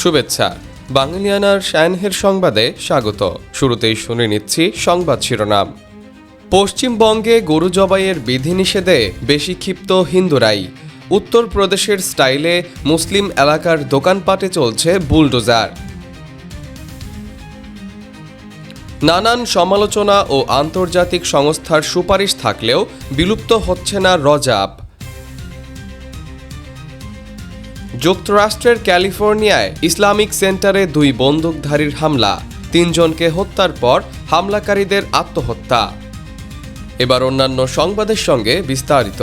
শুভেচ্ছা। বাঙালিয়ানার শায়নহের সংবাদে স্বাগত। শুরুতেই শুনে নিচ্ছি সংবাদ শিরোনাম। পশ্চিমবঙ্গে গরু জবাইয়ের বিধিনিষেধে বেশি ক্ষিপ্ত হিন্দুরাই। উত্তরপ্রদেশের স্টাইলে মুসলিম এলাকার দোকানপাটে চলছে বুলডোজার। নানান সমালোচনা ও আন্তর্জাতিক সংস্থার সুপারিশ থাকলেও বিলুপ্ত হচ্ছে না রজাব। যুক্তরাষ্ট্রের ক্যালিফোর্নিয়ায় ইসলামিক সেন্টারে 2 বন্দুকধারীর হামলা, 3 জনকে হত্যার পর হামলাকারীদের আত্মহত্যা। এবার অন্যান্য সংবাদের সঙ্গে বিস্তারিত।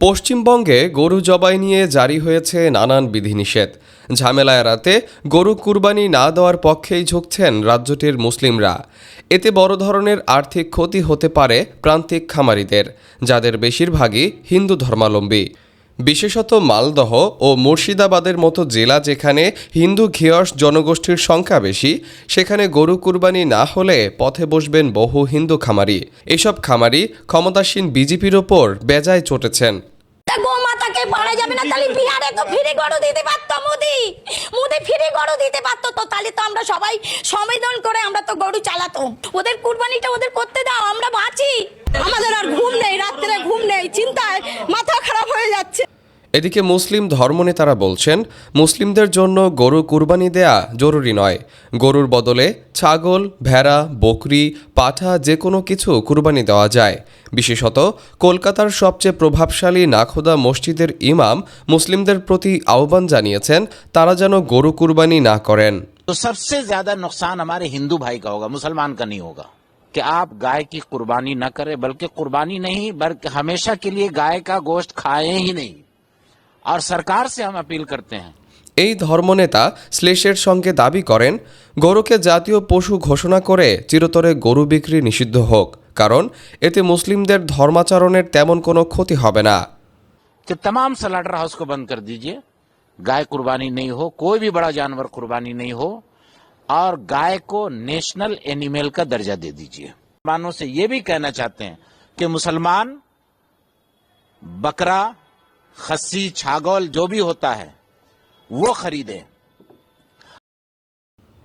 পশ্চিমবঙ্গে গরু জবাই নিয়ে জারি হয়েছে নানান বিধিনিষেধ। ঝামেলা এড়াতে গরু কুরবানি না দেওয়ার পক্ষেই ঝুঁকছেন রাজ্যটির মুসলিমরা। এতে বড় ধরনের আর্থিক ক্ষতি হতে পারে প্রান্তিক খামারিদের, যাদের বেশিরভাগই হিন্দু ধর্মাবলম্বী। বিশেষত মালদহ ও মুর্শিদাবাদের মতো জেলা যেখানে হিন্দু ঘিয়স জনগোষ্ঠীর সংখ্যা বেশি, সেখানে গরু কুরবানি না হলে পথে বসবেন বহু হিন্দু খামারি। এসব খামারি ক্ষমতাসীন বিজেপির ওপর বেজায় চটেছেন। গোমাতাকে পারা যাবে না, তাহলে বিহারে তো ফ্রি গরু দিতে পারতো, মোদি ফ্রি গরু দিতে পারতো, তো তাহলে তো আমরা সবাই সম্মেলন করে আমরা তো গরু চালাতো। ওদের কুরবানিটা ওদের করতে দাও, আমরা বাঁচি। আমাদের আর ঘুম নেই, রাত্রে ঘুম নেই, চিন্তায় মাথা খারাপ হয়ে যাচ্ছে। এদিকে মুসলিম ধর্মনেতারা বলছেন, মুসলিমদের জন্য গরু কুরবানি দেয়া জরুরি নয়। গরুর বদলে ছাগল, ভেড়া, বকরি, পাঠা যে কোনো কিছু কুরবানি দেওয়া যায়। বিশেষত কলকাতার সবচেয়ে প্রভাবশালী নাখোদা মসজিদের ইমাম মুসলিমদের প্রতি আহ্বান জানিয়েছেন তারা যেন গরু কুরবানি না করেন। तो सबसे ज्यादा नुकसान हमारे हिंदू भाई का होगा, मुसलमान का नहीं होगा कि आप गाय की कुर्बानी न करें, बल्कि कुर्बानी नहीं बल्कि हमेशा के लिए गाय का गोश्त खाएं ही नहीं। और सरकार से हम अपील करते हैं। এই ধর্মনেতা শ্লেষের সঙ্গে দাবি করেন, গরুকে জাতীয় পশু ঘোষণা করে চিরতরে গরু বিক্রি নিষিদ্ধ হোক, কারণ এতে মুসলিমদের ধর্মাচরণের তেমন কোনো ক্ষতি হবে না। कि तमाम स्लॉटर हाउस को बंद कर दीजिए, गाय कुर्बानी नहीं हो, कोई भी बड़ा जानवर कुर्बानी नहीं हो, और गाय को नेशनल एनिमल का दर्जा दे दीजिए। मुसलमानों से ये भी कहना चाहते हैं कि मुसलमान बकरा, खस्सी, छागल जो भी होता है वो खरीदे।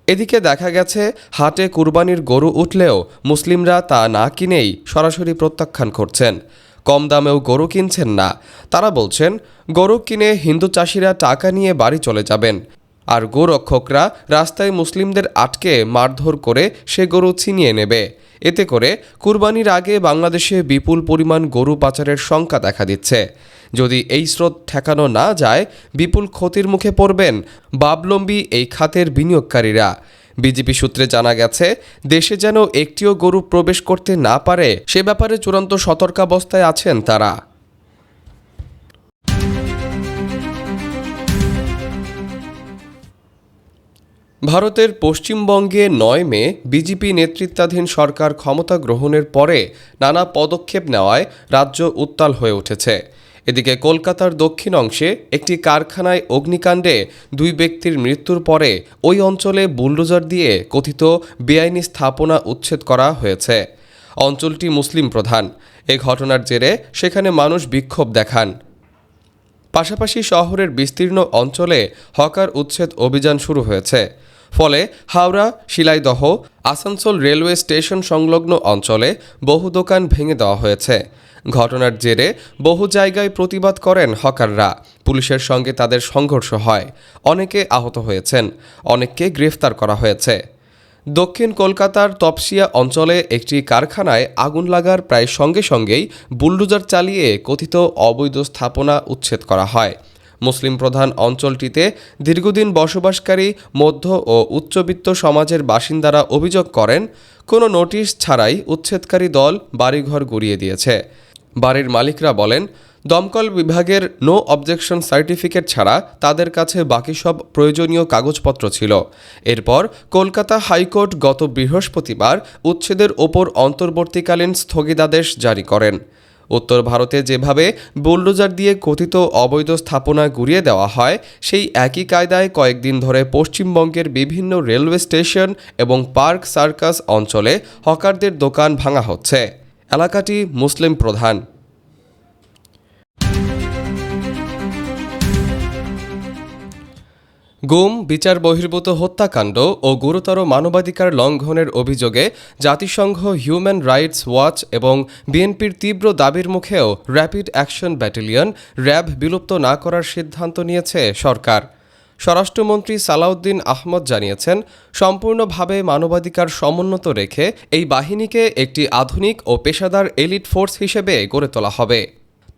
এদিকে দেখা গেছে হাটে কুরবানির গরু উঠলেও মুসলিমরা তা না কিনেই সরাসরি প্রত্যাখ্যান করছেন। কম দামেও গরু কিনছেন না। তারা বলছেন, গরু কিনে হিন্দু চাষিরা টাকা নিয়ে বাড়ি চলে যাবেন, আর গোরক্ষকরা রাস্তায় মুসলিমদের আটকে মারধর করে সে গরু ছিনিয়ে নেবে। এতে করে কুরবানির আগে বাংলাদেশে বিপুল পরিমাণ গরু পাচারের শঙ্কা দেখা দিচ্ছে। যদি এই স্রোত ঠেকানো না যায়, বিপুল ক্ষতির মুখে পড়বেন বাবলম্বী এই খাতের বিনিয়োগকারীরা। বিজেপি সূত্রে জানা গেছে, দেশে যেন একটিও গরু প্রবেশ করতে না পারে সে ব্যাপারে চূড়ান্ত সতর্কাবস্থায় আছেন তারা। ভারতের পশ্চিমবঙ্গে 9 মে বিজেপি নেতৃত্বাধীন সরকার ক্ষমতা গ্রহণের পরে নানা পদক্ষেপ নেওয়ায় রাজ্য উত্তাল হয়ে উঠেছে। এদিকে কলকাতার দক্ষিণ অংশে একটি কারখানায় অগ্নিকাণ্ডে 2 ব্যক্তির মৃত্যুর পরে ওই অঞ্চলে বুলডোজার দিয়ে কথিত বেআইনি স্থাপনা উচ্ছেদ করা হয়েছে। অঞ্চলটি মুসলিম প্রধান। এ ঘটনার জেরে সেখানে মানুষ বিক্ষোভ দেখান। পাশাপাশি শহরের বিস্তীর্ণ অঞ্চলে হকার উচ্ছেদ অভিযান শুরু হয়েছে। ফলে হাওড়া, শিলাইদহ, আসানসোল রেলওয়ে স্টেশন সংলগ্ন অঞ্চলে বহু দোকান ভেঙে দেওয়া হয়েছে। ঘটনার জেরে বহু জায়গায় প্রতিবাদ করেন হকাররা। পুলিশের সঙ্গে তাদের সংঘর্ষ হয়। অনেকে আহত হয়েছেন, অনেককে গ্রেফতার করা হয়েছে। দক্ষিণ কলকাতার তপসিয়া অঞ্চলে একটি কারখানায় আগুন লাগার প্রায় সঙ্গে সঙ্গেই বুলডোজার চালিয়ে কথিত অবৈধ স্থাপনা উচ্ছেদ করা হয়। মুসলিম প্রধান অঞ্চলটিতে দীর্ঘদিন বসবাসকারী মধ্য ও উচ্চবিত্ত সমাজের বাসিন্দারা অভিযোগ করেন, কোনো নোটিশ ছাড়াই উচ্ছেদকারী দল বাড়িঘর গুড়িয়ে দিয়েছে। বাড়ির মালিকরা বলেন, দমকল বিভাগের নো অবজেকশন সার্টিফিকেট ছাড়া তাদের কাছে বাকি সব প্রয়োজনীয় কাগজপত্র ছিল। এরপর কলকাতা হাইকোর্ট গত বৃহস্পতিবার উচ্ছেদের ওপর অন্তর্বর্তীকালীন স্থগিতাদেশ জারি করেন। উত্তর ভারতে যেভাবে বুলডোজার দিয়ে কথিত অবৈধ স্থাপনা গুড়িয়ে দেওয়া হয়, সেই একই কায়দায় কয়েকদিন ধরে পশ্চিমবঙ্গের বিভিন্ন রেলওয়ে স্টেশন এবং পার্ক সার্কাস অঞ্চলে হকারদের দোকান ভাঙা হচ্ছে। এলাকাটি মুসলিম প্রধান। গুম, বিচার বহির্ভূত হত্যাকাণ্ড ও গুরুতর মানবাধিকার লঙ্ঘনের অভিযোগে জাতিসংঘ হিউম্যান রাইটস ওয়াচ এবং বিএনপির তীব্র দাবির মুখেও র্যাপিড অ্যাকশন ব্যাটালিয়ন র্যাব বিলুপ্ত না করার সিদ্ধান্ত নিয়েছে সরকার। স্বরাষ্ট্রমন্ত্রী সালাউদ্দিন আহমদ জানিয়েছেন, সম্পূর্ণভাবে মানবাধিকার সমুন্নত রেখে এই বাহিনীকে একটি আধুনিক ও পেশাদার এলিট ফোর্স হিসেবে গড়ে তোলা হবে।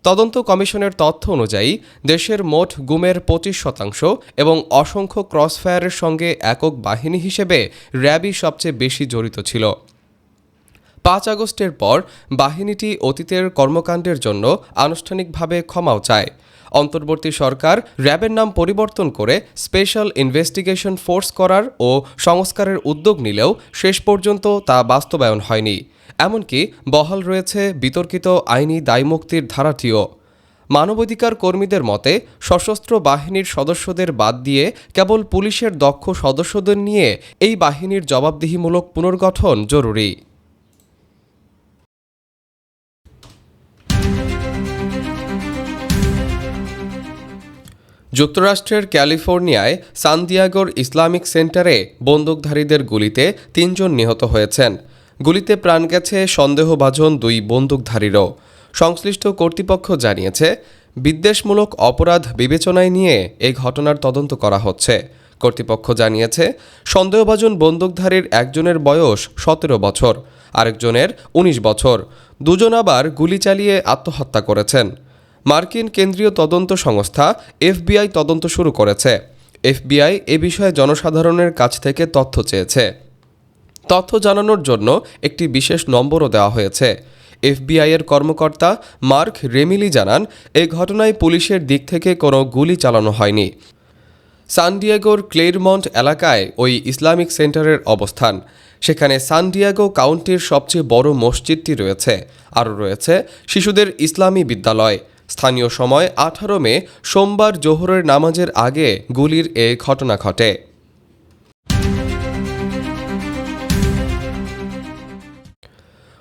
তদন্ত কমিশনের তথ্য অনুযায়ী দেশের মোট গুমের 25% এবং অসংখ্য ক্রসফায়ারের সঙ্গে একক বাহিনী হিসেবে র্যাবই সবচেয়ে বেশি জড়িত ছিল। 5 আগস্টের পর বাহিনীটি অতীতের কর্মকাণ্ডের জন্য আনুষ্ঠানিকভাবে ক্ষমাও চায়। অন্তর্বর্তী সরকার র্যাবের নাম পরিবর্তন করে স্পেশাল ইনভেস্টিগেশন ফোর্স করার ও সংস্কারের উদ্যোগ নিলেও শেষ পর্যন্ত তা বাস্তবায়ন হয়নি। এমনকি বহাল রয়েছে বিতর্কিত আইনি দায়মুক্তির ধারাটিও। মানবাধিকার কর্মীদের মতে, সশস্ত্র বাহিনীর সদস্যদের বাদ দিয়ে কেবল পুলিশের দক্ষ সদস্যদের নিয়ে এই বাহিনীর জবাবদিহিমূলক পুনর্গঠন জরুরি। যুক্তরাষ্ট্রের ক্যালিফোর্নিয়ায় সান দিয়েগোর ইসলামিক সেন্টারে বন্দুকধারীদের গুলিতে 3 জন নিহত হয়েছেন। গুলিতে প্রাণ গেছে সন্দেহভাজন 2 বন্দুকধারীরও। সংশ্লিষ্ট কর্তৃপক্ষ জানিয়েছে, বিদ্বেষমূলক অপরাধ বিবেচনায় নিয়ে এই ঘটনার তদন্ত করা হচ্ছে। কর্তৃপক্ষ জানিয়েছে, সন্দেহভাজন বন্দুকধারীর একজনের বয়স 17 বছর, আরেকজনের 19 বছর। দুজন আবার গুলি চালিয়ে আত্মহত্যা করেছেন। মার্কিন কেন্দ্রীয় তদন্ত সংস্থা এফবিআই তদন্ত শুরু করেছে। এফবিআই এ বিষয়ে জনসাধারণের কাছ থেকে তথ্য চেয়েছে। তথ্য জানানোর জন্য একটি বিশেষ নম্বরও দেওয়া হয়েছে। এফবিআইয়ের কর্মকর্তা মার্ক রেমিলি জানান, এই ঘটনায় পুলিশের দিক থেকে কোনো গুলি চালানো হয়নি। সান ডিয়েগোর ক্লেরমন্ট এলাকায় ওই ইসলামিক সেন্টারের অবস্থান। সেখানে সান ডিয়েগো কাউন্টির সবচেয়ে বড় মসজিদটি রয়েছে। আরও রয়েছে শিশুদের ইসলামী বিদ্যালয়। স্থানীয় সময় 18 মে সোমবার জোহরের নামাজের আগে গুলির এ ঘটনা ঘটে।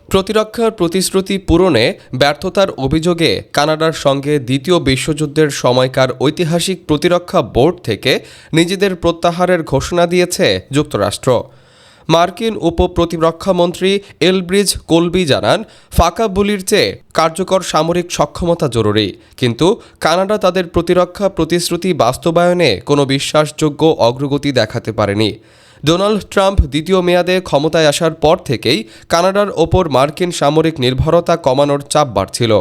প্রতিরক্ষার প্রতিশ্রুতি পূরণে ব্যর্থতার অভিযোগে কানাডার সঙ্গে দ্বিতীয় বিশ্বযুদ্ধের সময়কার ঐতিহাসিক প্রতিরক্ষা বোর্ড থেকে নিজেদের প্রত্যাহারের ঘোষণা দিয়েছে যুক্তরাষ্ট্র। মার্কিন উপপ্রতিরক্ষামন্ত্রী এলব্রিজ কোলবি জানান, ফাঁকা গুলির চেয়ে কার্যকর সামরিক সক্ষমতা জরুরি, কিন্তু কানাডা তাদের প্রতিরক্ষা প্রতিশ্রুতি বাস্তবায়নে কোনো বিশ্বাসযোগ্য অগ্রগতি দেখাতে পারেনি। ডোনাল্ড ট্রাম্প দ্বিতীয় মেয়াদে ক্ষমতায় আসার পর থেকেই কানাডার ওপর মার্কিন সামরিক নির্ভরতা কমানোর চাপ বাড়ছিল।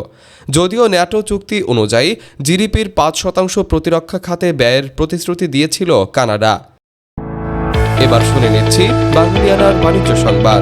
যদিও ন্যাটো চুক্তি অনুযায়ী জিডিপির 5% প্রতিরক্ষা খাতে ব্যয়ের প্রতিশ্রুতি দিয়েছিল কানাডা। এবার শুনে নিচ্ছি বাংলাদেশের বাণিজ্য সংবাদ।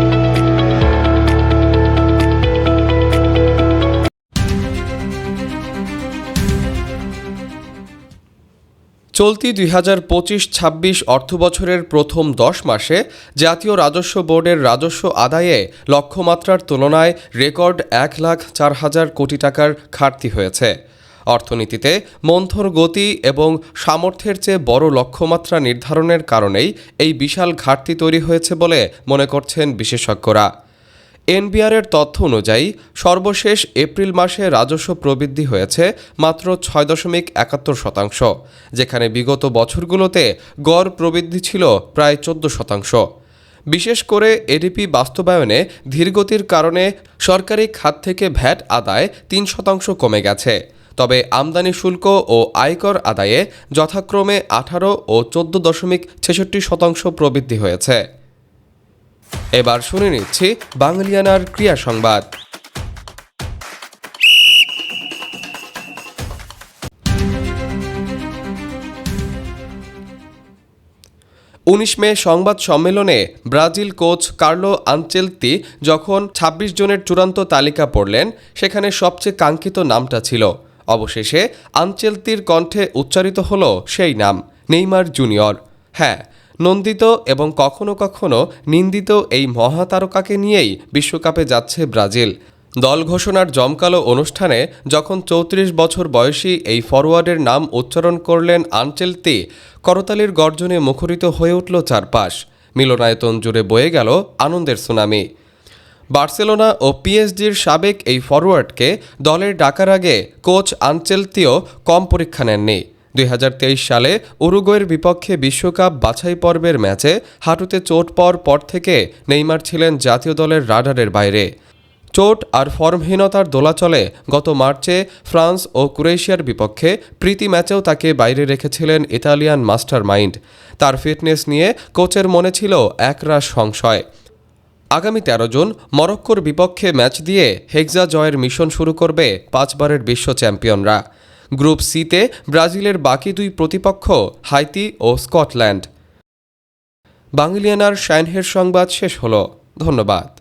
চলতি 2025-26 অর্থবছরের প্রথম 10 মাসে জাতীয় রাজস্ব বোর্ডের রাজস্ব আদায়ে লক্ষ্যমাত্রার তুলনায় রেকর্ড 1,04,000 কোটি টাকার ঘাটতি হয়েছে। অর্থনীতিতে মন্থর গতি এবং সামর্থ্যের চেয়ে বড় লক্ষ্যমাত্রা নির্ধারণের কারণেই এই বিশাল ঘাটতি তৈরি হয়েছে বলে মনে করছেন বিশেষজ্ঞরা। এনবিআরের তথ্য অনুযায়ী সর্বশেষ এপ্রিল মাসে রাজস্ব প্রবৃদ্ধি হয়েছে মাত্র 6.71%, যেখানে বিগত বছরগুলোতে গড় প্রবৃদ্ধি ছিল প্রায় 14%। বিশেষ করে এডিপি বাস্তবায়নে ধীরগতির কারণে সরকারি খাত থেকে ভ্যাট আদায় 3% কমে গেছে। তবে আমদানি শুল্ক ও আয়কর আদায়ে যথাক্রমে 18 ও 14.66% প্রবৃদ্ধি হয়েছে। এবার শুনে নিচ্ছি বাংলাদেশের ক্রীড়া সংবাদ। 19 মে সংবাদ সম্মেলনে ব্রাজিল কোচ কার্লো আনচেলত্তি যখন 26 জনের চূড়ান্ত তালিকা পড়লেন, সেখানে সবচেয়ে কাঙ্ক্ষিত নামটা ছিল। অবশেষে আনচেলত্তির কণ্ঠে উচ্চারিত হলো সেই নাম, নেইমার জুনিয়র। হ্যাঁ, নন্দিত এবং কখনো কখনো নিন্দিত এই মহাতারকাকে নিয়েই বিশ্বকাপে যাচ্ছে ব্রাজিল। দল ঘোষণার জমকালো অনুষ্ঠানে যখন 34 বছর বয়সী এই ফরোয়ার্ডের নাম উচ্চারণ করলেন আনচেলত্তি, করতালির গর্জনে মুখরিত হয়ে উঠল চারপাশ। মিলনায়তন জুড়ে বয়ে গেল আনন্দের সুনামি। বার্সেলোনা ও পিএসজির সাবেক এই ফরোয়ার্ডকে দলের ডাকার আগে কোচ আনচেলত্তিও কম পরীক্ষা নেননি। 2023 সালে উরুগুয়ের বিপক্ষে বিশ্বকাপ বাছাই পর্বের ম্যাচে হাঁটুতে চোট পাওয়ার পর থেকে নেইমার ছিলেন জাতীয় দলের রাডারের বাইরে। চোট আর ফর্মহীনতার দোলাচলে গত মার্চে ফ্রান্স ও ক্রোয়েশিয়ার বিপক্ষে প্রীতি ম্যাচেও তাকে বাইরে রেখেছিলেন ইতালিয়ান মাস্টার মাইন্ড। তার ফিটনেস নিয়ে কোচের মনে ছিল একরাশ সংশয়। আগামী 13 জুন মরক্কোর বিপক্ষে ম্যাচ দিয়ে হেক্সা জয়ের মিশন শুরু করবে 5 বারের বিশ্ব চ্যাম্পিয়নরা। গ্রুপ সিতে ব্রাজিলের বাকি দুই প্রতিপক্ষ হাইতি ও স্কটল্যান্ড। বাংলিয়ানার শাইনহের সংবাদ শেষ হলো। ধন্যবাদ।